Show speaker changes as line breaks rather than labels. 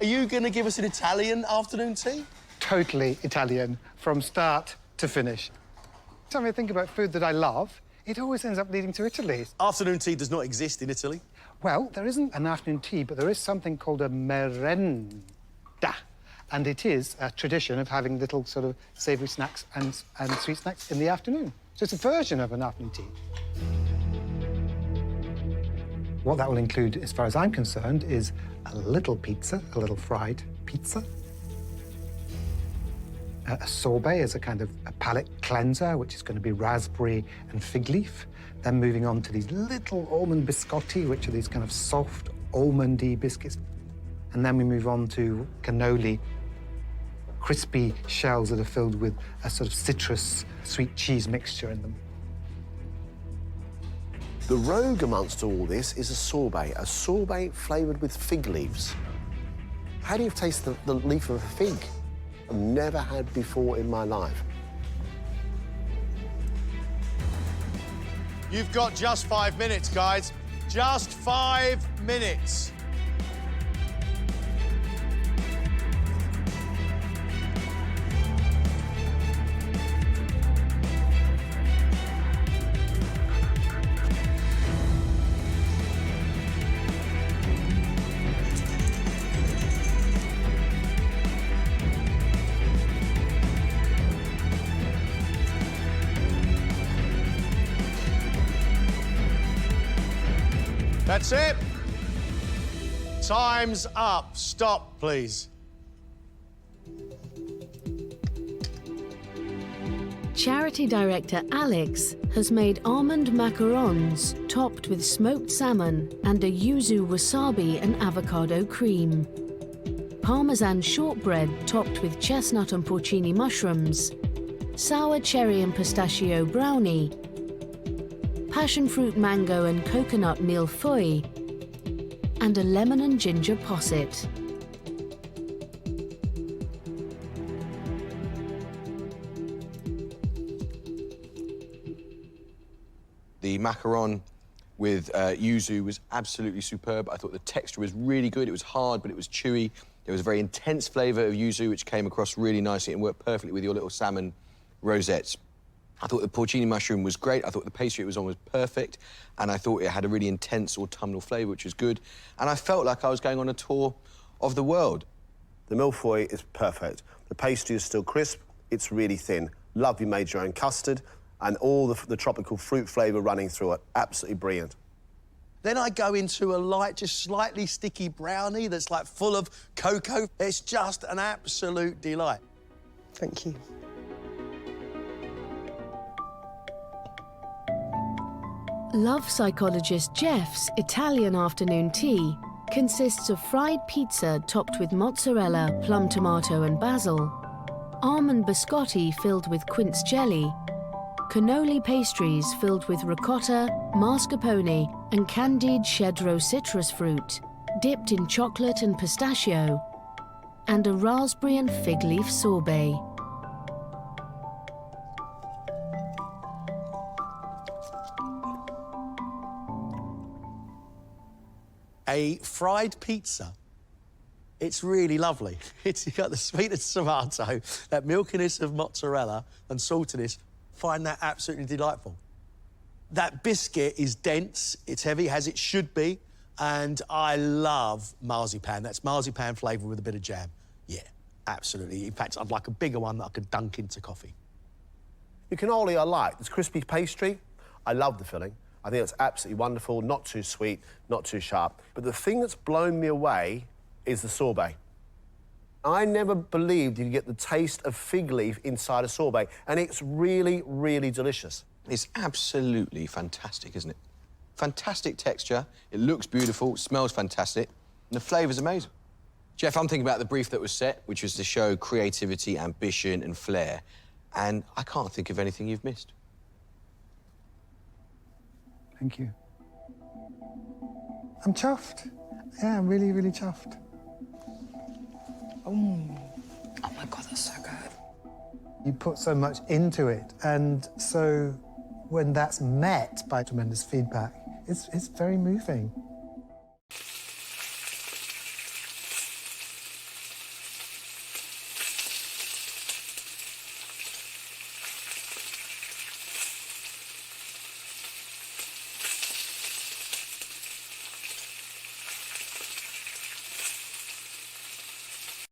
Are you going to give us an Italian afternoon tea?
Totally Italian, from start to finish. Time I think about food that I love, it always ends up leading to Italy.
Afternoon tea does not exist in Italy.
Well, there isn't an afternoon tea, but there is something called a merenda. And it is a tradition of having little sort of savoury snacks and sweet snacks in the afternoon. So it's a version of an afternoon tea. What that will include, as far as I'm concerned, is a little pizza, a little fried pizza. A sorbet is a kind of a palate cleanser, which is going to be raspberry and fig leaf. Then moving on to these little almond biscotti, which are these kind of soft, almondy biscuits. And then we move on to cannoli, crispy shells that are filled with a sort of citrus, sweet cheese mixture in them.
The rogue amongst all this is a sorbet flavoured with fig leaves. How do you taste the leaf of a fig? I've never had before in my life.
You've got just 5 minutes, guys. Just 5 minutes. That's it. Time's up. Stop, please.
Charity director Alex has made almond macarons topped with smoked salmon and a yuzu wasabi and avocado cream. Parmesan shortbread topped with chestnut and porcini mushrooms. Sour cherry and pistachio brownie. Passion fruit mango and coconut millefeuille, and a lemon and ginger posset.
The macaron with yuzu was absolutely superb. I thought the texture was really good. It was hard, but it was chewy. There was a very intense flavour of yuzu, which came across really nicely and worked perfectly with your little salmon rosettes. I thought the porcini mushroom was great. I thought the pastry it was on was perfect. And I thought it had a really intense autumnal flavour, which was good. And I felt like I was going on a tour of the world.
The millefeuille is perfect. The pastry is still crisp. It's really thin. Love you made your own custard and all the tropical fruit flavour running through it. Absolutely brilliant.
Then I go into a light, just slightly sticky brownie that's like full of cocoa. It's just an absolute delight.
Thank you.
Love psychologist Jeff's Italian afternoon tea consists of fried pizza topped with mozzarella, plum tomato and basil, almond biscotti filled with quince jelly, cannoli pastries filled with ricotta, mascarpone and candied cedro citrus fruit, dipped in chocolate and pistachio, and a raspberry and fig leaf sorbet.
A fried pizza. It's really lovely. It's got the sweetness of tomato, that milkiness of mozzarella and saltiness. Find that absolutely delightful. That biscuit is dense, it's heavy, as it should be, and I love marzipan. That's marzipan flavour with a bit of jam. Yeah, absolutely. In fact, I'd like a bigger one that I could dunk into coffee.
The cannoli I like. This crispy pastry, I love the filling. I think it's absolutely wonderful, not too sweet, not too sharp. But the thing that's blown me away is the sorbet. I never believed you could get the taste of fig leaf inside a sorbet, and it's really, really delicious.
It's absolutely fantastic, isn't it? Fantastic texture, it looks beautiful, it smells fantastic, and the flavour's amazing. Jeff, I'm thinking about the brief that was set, which was to show creativity, ambition and flair, and I can't think of anything you've missed.
Thank you. I'm chuffed. Yeah, I'm really, really chuffed.
Oh my God, that's so good.
You put so much into it, and so when that's met by tremendous feedback, it's very moving.